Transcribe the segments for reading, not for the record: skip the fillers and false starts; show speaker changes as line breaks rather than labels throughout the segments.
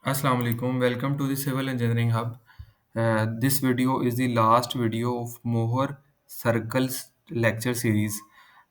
Assalamu alaikum. Welcome to the Civil Engineering Hub. This video is the last video of Mohar Circles lecture series.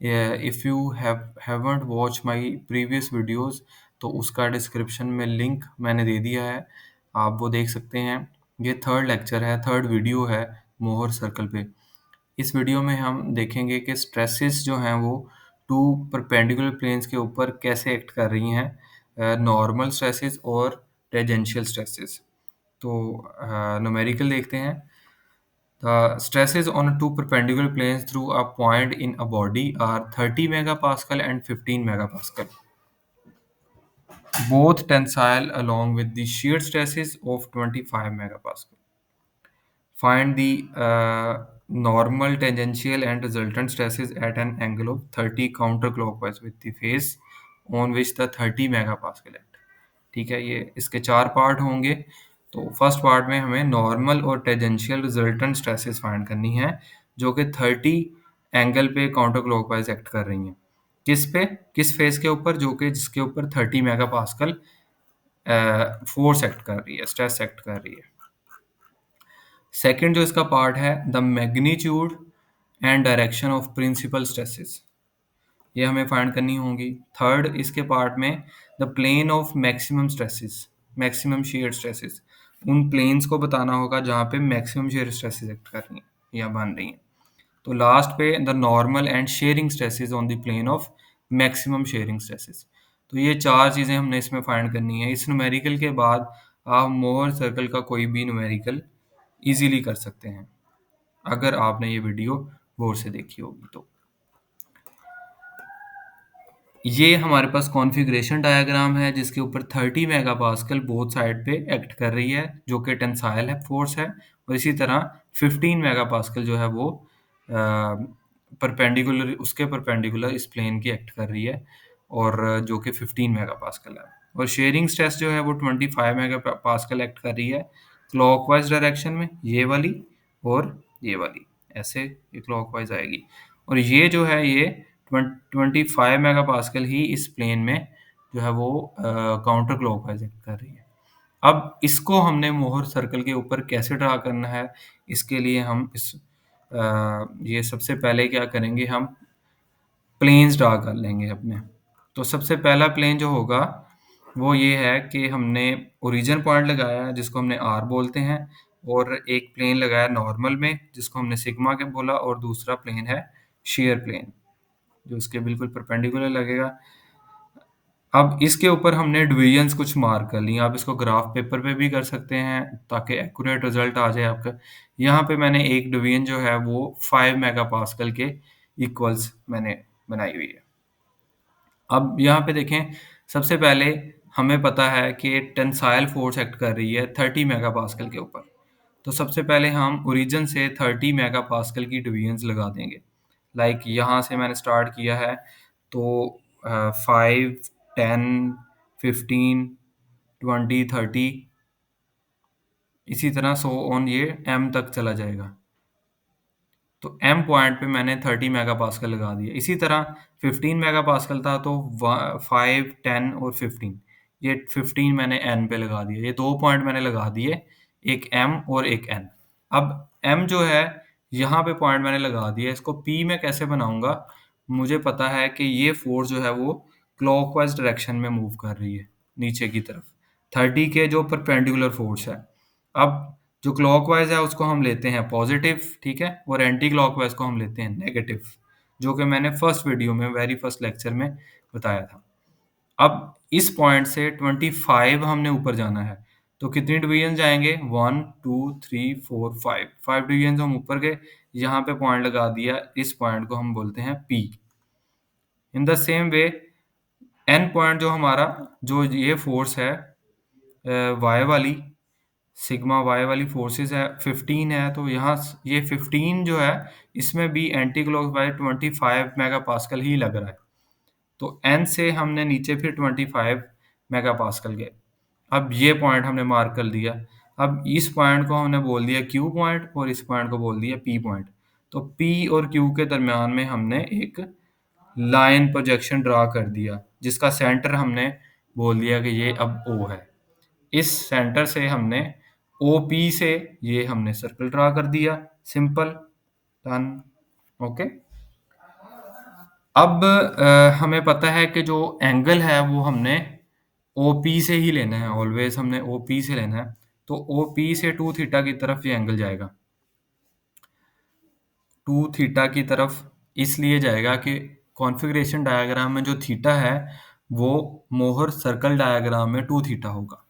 If you haven't watched my previous videos, तो उसका description में link मैंने दे दिया है, आप वो देख सकते हैं। ये थर्ड लेक्चर है, थर्ड वीडियो है मोहर सर्कल पे। इस वीडियो में हम देखेंगे कि स्ट्रेसेस जो हैं वो टू परपेंडिकुलर प्लेन्स के ऊपर कैसे एक्ट कर रही हैं, नॉर्मल स्ट्रेसेस और टेंजेंशियल स्ट्रेसेस। तो न्यूमेरिकल देखते हैं। The stresses on two perpendicular planes through a point in a body are 30 megapascal and 15 megapascal, both tensile along with the shear stresses of 25 megapascal. Find the normal, tangential, and resultant stresses at an angle of 30 counterclockwise with the face on which the 30 megapascal act. ठीक है, ये इसके चार part होंगे। तो first part में हमें normal और टेंजेंशियल रिजल्टेंट स्ट्रेसेस फाइंड करनी है जो कि 30 एंगल पे काउंटर क्लॉकवाइज एक्ट कर रही हैं। किस पे, किस फेस के ऊपर, जो कि जिसके ऊपर 30 मेगा पास्कल फोर्स एक्ट कर रही है, स्ट्रेस एक्ट कर रही है। सेकंड जो इसका पार्ट है, the magnitude and direction of principal stresses, ये हमें फाइंड करनी होंगी। थर्ड इसके पार्ट में the plane of maximum stresses, maximum shear stresses, उन प्लेन्स को बताना होगा जहाँ पे मैक्सिमम शेयर स्ट्रेसेस एक्ट कर रही हैं या बन रही हैं। तो लास्ट पे the normal and shearing stresses on the plane of maximum shearing stresses. तो ये चार चीज़ें हमने इसमें फाइंड करनी है। इस न्यूमेरिकल के बाद आप मोहर सर्कल का कोई भी न्यूमेरिकल इजीली कर सकते हैं, अगर आपने ये वीडियो गौर से देखी होगी तो। ये हमारे पास कॉन्फ़िगरेशन डायग्राम है जिसके ऊपर 30 मेगापास्कल बोथ साइड पे एक्ट कर रही है, जो कि टेंसाइल है फोर्स है, और इसी तरह 15 मेगापास्कल जो है वो परपेंडिकुलर, उसके परपेंडिकुलर इस प्लेन की एक्ट कर रही है, और जो कि 15 मेगापास्कल है। और शेयरिंग स्ट्रेस जो है वो 25 मेगापास्कल एक्ट कर रही है क्लॉकवाइज डायरेक्शन में, ये वाली और ये वाली, ऐसे ये क्लॉकवाइज आएगी। और ये जो है ये 25 मेगापास्कल ही इस प्लेन में जो है वो काउंटर क्लॉकवाइज एक्ट कर रही है। अब इसको हमने मोहर सर्कल के ऊपर कैसे ड्रा करना है, इसके लिए हम ये सबसे पहले क्या करेंगे, हम प्लेन्स ड्रा कर लेंगे अपने। तो सबसे पहला प्लेन जो होगा वो ये है कि हमने ओरिजिन पॉइंट लगाया है जिसको हमने आर बोलते हैं, और एक प्लेन लगाया नॉर्मल में जिसको हमने सिग्मा के बोला, और दूसरा प्लेन है शेयर प्लेन जो इसके बिल्कुल परपेंडिकुलर लगेगा। अब इसके ऊपर हमने डिवीजन्स कुछ मार्क कर ली, आप इसको ग्राफ पेपर पे भी कर सकते हैं ताकि एक्यूरेट रिजल्ट आ जाए आपका। यहाँ पे मैंने एक डिवीजन जो है वो 5 मेगापास्कल के इक्वल्स मैंने बनाई हुई है। अब यहाँ पे देखें, सबसे पहले हमें पता है कि टेंसाइल फोर्स एक्ट कर रही है 30 मेगापास्कल के ऊपर। तो सबसे पहले हम ओरिजिन से 30 मेगापास्कल की डिवीजन्स लगा देंगे। लाइक यहाँ से मैंने स्टार्ट किया है, तो 5, 10, 15, 20, 30, इसी तरह सो ऑन ये एम तक चला जाएगा। तो एम पॉइंट पे मैंने 30 मेगापास्कल लगा दिया। इसी तरह 15 मेगापास्कल था, तो 5, 10 और 15, ये 15 मैंने एन पे लगा दिया। ये दो पॉइंट मैंने लगा दिए, एक एम और एक एन। अब एम जो है यहाँ पे पॉइंट मैंने लगा दिया, इसको पी में कैसे बनाऊंगा, मुझे पता है कि ये फोर्स जो है वो क्लॉकवाइज डायरेक्शन में मूव कर रही है नीचे की तरफ, 30 के जो परपेंडिकुलर फोर्स है। अब जो क्लॉकवाइज है उसको हम लेते हैं पॉजिटिव, ठीक है, और एंटी क्लॉकवाइज को हम लेते हैं नेगेटिव, जो कि मैंने फर्स्ट वीडियो में, वेरी फर्स्ट लेक्चर में बताया था। अब इस पॉइंट से 25 हमने ऊपर जाना है, तो कितनी डिवीजन जाएंगे, 1, 2, 3, 4, 5, 5 डिवीजन हम ऊपर गए। यहाँ पे पॉइंट लगा दिया, इस पॉइंट को हम बोलते हैं P. In the same way N point जो हमारा, जो ये फोर्स है वाई वाली, सिग्मा वाई वाली फोर्सेस है 15 है, तो यहाँ ये 15 जो है इसमें भी एंटी क्लॉकवाइज 25 मेगापास्कल ही लग रहा है। तो एन से हमने नीचे फिर 25 मेगापास्कल गए। अब ये पॉइंट हमने मार्क कर दिया। अब इस पॉइंट को हमने बोल दिया क्यू पॉइंट, और इस पॉइंट को बोल दिया पी पॉइंट। तो पी और क्यू के दरमियान में हमने एक लाइन प्रोजेक्शन ड्रा कर दिया जिसका सेंटर हमने बोल दिया कि ये अब ओ है। इस सेंटर से हमने OP से ये हमने सर्कल ड्रा कर दिया, सिंपल, डन। ओके। अब हमें पता है कि जो एंगल है वो हमने OP से ही लेना है, ऑलवेज हमने OP से लेना है। तो OP से 2 थीटा की तरफ ये एंगल जाएगा, 2 थीटा की तरफ इसलिए जाएगा कि कॉन्फ़िगरेशन डायग्राम में जो थीटा है वो मोहर सर्कल डायग्राम में 2 थीटा होगा।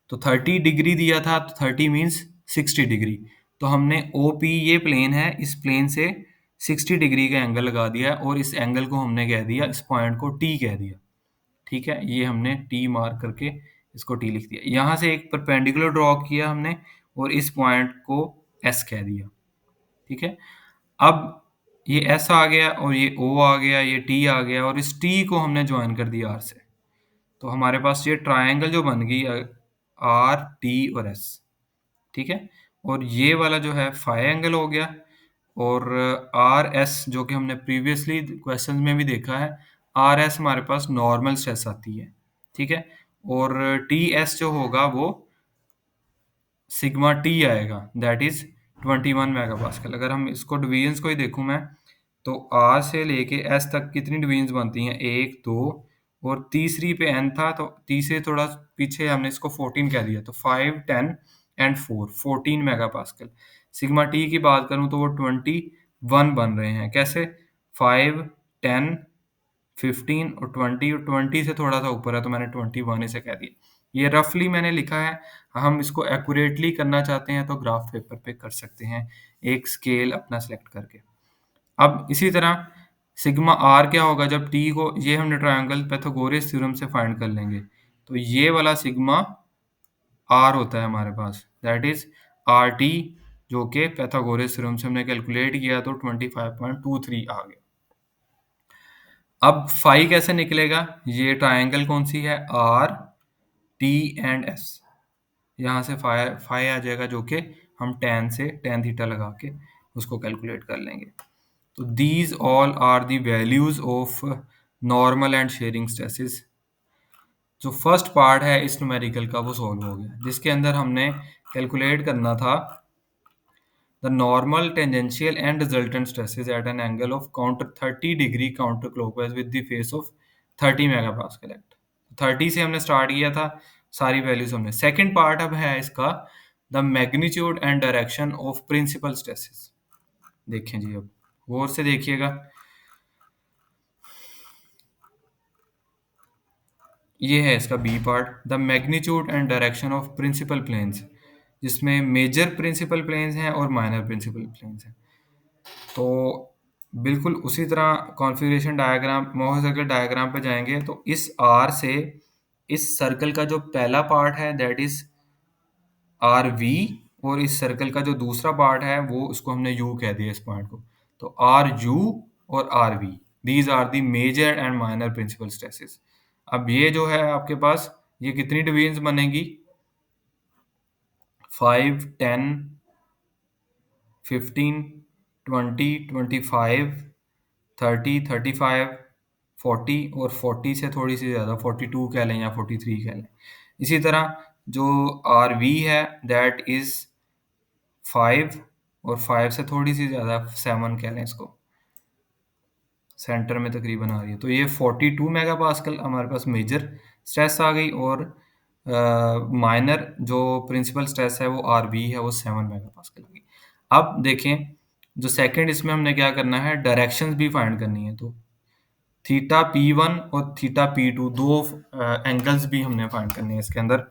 तो 30 डिग्री दिया था, तो 30 मीन्स 60 डिग्री। तो हमने OP, ये प्लेन है, इस प्लेन से 60 डिग्री का एंगल लगा दिया और इस एंगल को हमने कह दिया, इस पॉइंट को T कह दिया। ठीक है, ये हमने T मार्क करके इसको T लिख दिया। यहाँ से एक परपेंडिकुलर ड्रॉ किया हमने और इस पॉइंट को S कह दिया। ठीक है, अब ये S आ गया और ये O आ गया, ये T आ गया और इस T को हमने ज्वाइन कर दिया R से। तो हमारे पास ये ट्रायंगल जो बन गई R, T और S। ठीक है, और ये वाला जो है फाई एंगल हो गया। और आर एस जो कि हमने प्रीवियसली क्वेश्चन में भी देखा है, आर एस हमारे पास नॉर्मल स्ट्रेस आती है। ठीक है, और टी एस जो होगा वो सिग्मा टी आएगा, दैट इज 21 मेगापास्कल। अगर हम इसको डिवीजन्स को ही देखूं मैं, तो आर से लेके एस तक कितनी डिवीजन्स बनती हैं, 1 2, और तीसरी पे एन था तो तीसरे थोड़ा पीछे हमने इसको 14 कह दिया, तो 5 10 एंड 4 14 मेगापास्कल। सिग्मा टी की बात करूं तो वो 21 बन रहे हैं। कैसे? 5 10 15 और 20, और 20 से थोड़ा सा ऊपर है तो मैंने 21 इसे कह दिया। ये रफली मैंने लिखा है, हम इसको एक्यूरेटली करना चाहते हैं तो ग्राफ पेपर पे कर सकते हैं, एक स्केल अपना सेलेक्ट करके। अब इसी तरह सिग्मा आर क्या होगा, जब टी को, ये हमने ट्रायंगल पाइथागोरस थ्योरम से फाइंड कर लेंगे, तो ये वाला सिग्मा आर होता है हमारे पास, दैट इज आर टी, जो कि पाइथागोरस थ्योरम से हमने कैलकुलेट किया तो 25.23 आ गया। अब फाई कैसे निकलेगा, ये ट्रायंगल कौन सी है, आर टी एंड एस, यहाँ से फाई फाई आ जाएगा, जो कि हम tan से tan थीटा लगा के उसको कैलकुलेट कर लेंगे। तो these all are the values of normal and shearing stresses. जो फर्स्ट पार्ट है इस न्यूमेरिकल का वो सॉल्व हो गया, जिसके अंदर हमने कैलकुलेट करना था the normal tangential and resultant stresses at an angle of counter 30 degree counterclockwise with the phase of 30 megapascal at 30 से हमने स्टार्ट किया था, सारी वैल्यूज हमने। सेकंड पार्ट अब है इसका, the magnitude and direction of principal stresses. देखें जी, अब गौर से देखिएगा, ये है इसका B part, the magnitude and direction of principal planes, जिसमें मेजर प्रिंसिपल प्लेन्स हैं और माइनर प्रिंसिपल प्लेन्स हैं। तो बिल्कुल उसी तरह configuration diagram, Mohr circle diagram पे जाएंगे तो इस आर से इस सर्कल का जो पहला पार्ट है दैट इज आर वी, और इस सर्कल का जो दूसरा पार्ट है वो उसको हमने यू कह दिया, इस पॉइंट को। तो आर यू और R V, these are the major and minor principal stresses. अब ये जो है आपके पास, ये कितनी डिवीजन बनेगी, 5 10 15 20 25 30 35 40, और 40 से थोड़ी सी ज़्यादा 42 कह लें या 43 कह लें। इसी तरह जो आर वी है दैट इज़ 5, और 5 से थोड़ी सी ज़्यादा 7 कह लें इसको, सेंटर में तकरीबन आ रही है। तो ये 42 मेगापास्कल हमारे पास मेजर स्ट्रेस आ गई, और माइनर जो प्रिंसिपल स्ट्रेस है वो आर वी है, वो 7 मेगापास्कल आ गई। अब देखें, जो सेकंड इसमें हमने क्या करना है, डायरेक्शंस भी फाइंड करनी है। तो थीटा P1 और थीटा P2 दो एंगल्स भी हमने फाइंड करने हैं इसके अंदर,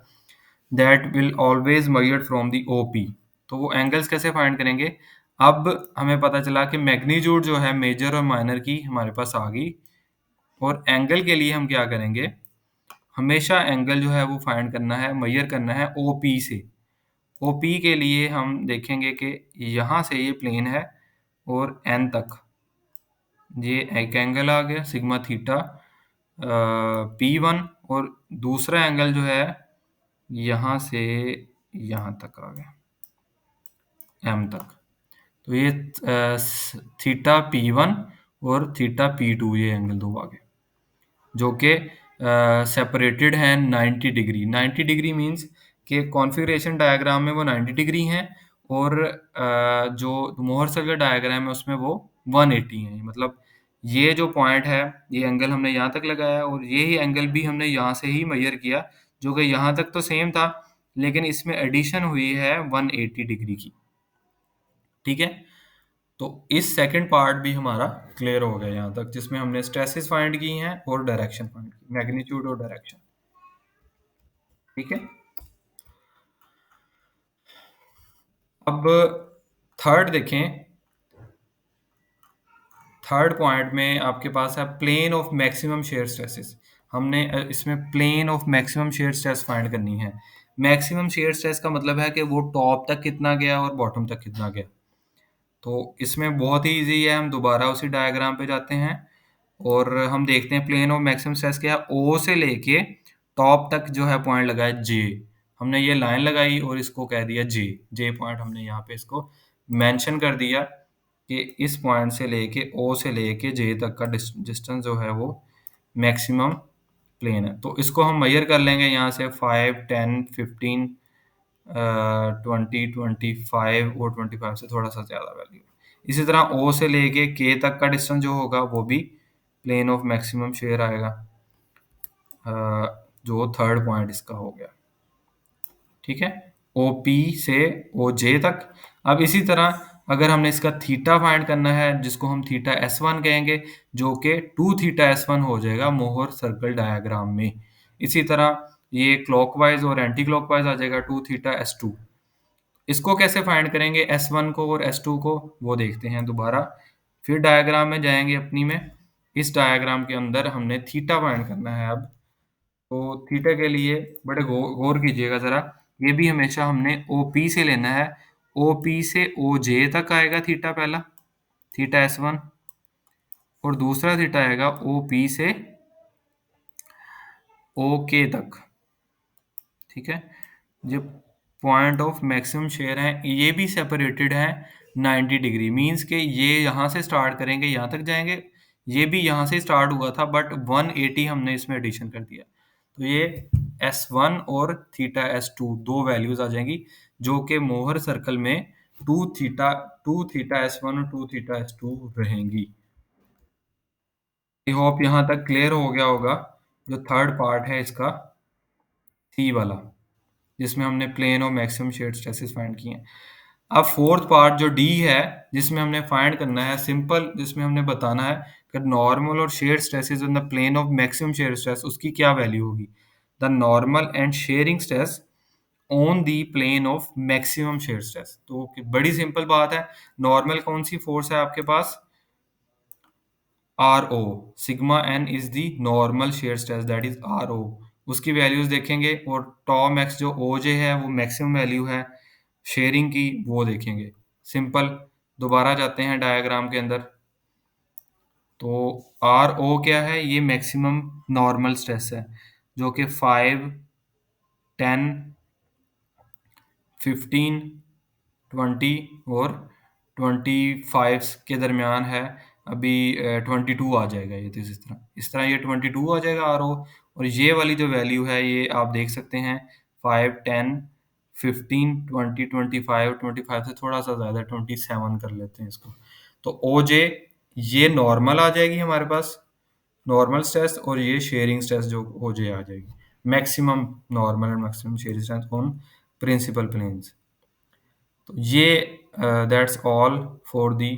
that will always measured from the OP। तो वो एंगल्स कैसे फाइंड करेंगे, अब हमें पता चला कि मैग्नीट्यूड जो है मेजर और माइनर की हमारे पास आ गई, और एंगल के लिए हम क्या करेंगे, हमेशा एंगल जो है वो फाइंड करना है, मेजर करना है OP से। OP के लिए हम देखेंगे कि यहाँ से ये प्लेन है और N तक ये एक एंगल आ गया सिग्मा थीटा P1, और दूसरा एंगल जो है यहाँ से यहाँ तक आ गया, M तक। तो ये थीटा P1 और थीटा P2, ये एंगल दो आ गए, जो कि सेपरेटेड हैं 90 डिग्री। 90 डिग्री मीन्स कि कॉन्फ़िगरेशन डायग्राम में वो 90 डिग्री हैं और जो मोहर सर्कल डायग्राम है उसमें वो 180 हैं। मतलब ये जो पॉइंट है, ये एंगल हमने यहाँ तक लगाया और ये ही एंगल भी हमने यहाँ से ही मेज़र किया, जो कि यहाँ तक तो सेम था, लेकिन इसमें एडिशन हुई है 180 डिग्री की। ठीक है? तो इस सेकंड पार्ट भी हमारा क्लियर हो गया यहाँ तक, जिसमें हमने स्ट्रेसेस फाइंड की हैं और डायरेक्शन फाइंड की, मैग्नीट्यूड और डायरेक्शन। ठीक है? अब थर्ड देखें। थर्ड पॉइंट में आपके पास है plane of maximum shear stresses. हमने इसमें plane of maximum shear stress find करनी है। मैक्सिमम शेयर स्ट्रेस का मतलब है कि वो टॉप तक कितना गया और बॉटम तक कितना गया। तो इसमें बहुत ही ईज़ी है, हम दोबारा उसी डायग्राम पे जाते हैं और हम देखते हैं प्लेन ऑफ मैक्सिमम स्ट्रेस क्या है। ओ से लेके टॉप तक जो है पॉइंट लगा है जे। हमने ये लाइन लगाई और इसको कह दिया जे। जे पॉइंट हमने यहाँ पे इसको मेंशन कर दिया कि इस पॉइंट से लेके ओ से लेके जे तक का डिस्टेंस जो है वो मैक्सिमम प्लेन है। तो इसको हम मेजर कर लेंगे यहाँ से 5, 10, 15, 20, 25 और 25 से थोड़ा सा ज़्यादा वैल्यू। इसी तरह ओ से लेके के तक का डिस्टेंस जो होगा वो भी प्लेन ऑफ मैक्सिमम शेयर आएगा, अ, जो थर्ड पॉइंट इसका हो गया। ठीक है? ओपी से ओजे तक। अब इसी तरह अगर हमने इसका थीटा फाइंड करना है, जिसको हम थीटा S1 कहेंगे, जो कि 2 थीटा S1 हो जाएगा मोहर सर्कल डायग्राम में। इसी तरह ये क्लॉकवाइज और एंटी क्लॉकवाइज आ जाएगा 2 थीटा S2। इसको कैसे फाइंड करेंगे S1 को और S2 को, वो देखते हैं दोबारा। फिर डायग्राम में जाएंगे अपनी में। इस डायग्राम के अंदर हमने थीटा फाइंड करना है अब। तो थीटा के लिए बड़े गौर कीजिएगा ज़रा। ये भी हमेशा हमने OP से लेना है। OP से OJ तक आएगा थीटा पहला, थीटा S1, और दूसरा थीटा आएगा OP से OK तक। ठीक है? जो पॉइंट ऑफ मैक्सिमम शेयर है, ये भी सेपरेटेड है 90 डिग्री। मीन्स के ये यहाँ से स्टार्ट करेंगे, यहाँ तक जाएंगे। ये भी यहाँ से स्टार्ट हुआ था, बट 180 हमने इसमें एडिशन कर दिया। तो ये S1 और थीटा S2 दो वैल्यूज आ जाएंगी, जो कि मोहर सर्कल में 2 थीटा S1 और 2 थीटा S2 रहेंगी। आई होप यहाँ तक क्लियर हो गया होगा। जो थर्ड पार्ट है इसका, सी वाला, जिसमें हमने प्लेन और मैक्सिमम शेयर स्ट्रेसेस फाइंड किए हैं। अब फोर्थ पार्ट जो डी है, जिसमें हमने फाइंड करना है सिंपल, जिसमें हमने बताना है कि नॉर्मल और shear stresses in the plane of maximum shear stress, उसकी क्या वैल्यू होगी। The normal and shearing stress on the plane of maximum shear stress. तो बड़ी सिंपल बात है। नॉर्मल कौन सी फोर्स है आपके पास? R O. Sigma N is the normal shear stress, that is R O. उसकी वैल्यूज देखेंगे और टॉ मैक्स जो ओ जे है वो मैक्सिमम वैल्यू है शेयरिंग की, वो देखेंगे। सिंपल। दोबारा जाते हैं डायग्राम के अंदर। तो आर ओ क्या है? ये मैक्सिमम नॉर्मल स्ट्रेस है, जो कि 5, 10, 15, 20 और 25 के दरमियान है। अभी 22 आ जाएगा ये, तो इस तरह ये 22 आ जाएगा आर ओ। और ये वाली जो वैल्यू है ये आप देख सकते हैं 5, 10, 15, 20, 25, 25 से थोड़ा सा ज़्यादा 27 कर लेते हैं इसको। तो ओ जे ये नॉर्मल आ जाएगी हमारे पास, नॉर्मल स्ट्रेस, और ये शेयरिंग स्ट्रेस जो ओ जे आ जाएगी। Maximum normal and maximum shearing stress on principal planes. तो ये that's all for the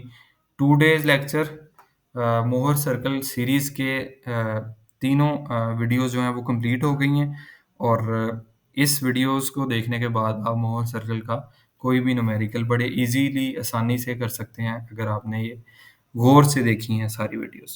2 days lecture. Mohr circle series के तीनों वीडियोज़ जो हैं वो कंप्लीट हो गई हैं, और इस वीडियोज़ को देखने के बाद आप मोहर सर्कल का कोई भी न्यूमेरिकल बड़े इजीली आसानी से कर सकते हैं, अगर आपने ये गौर से देखी हैं सारी वीडियोज़।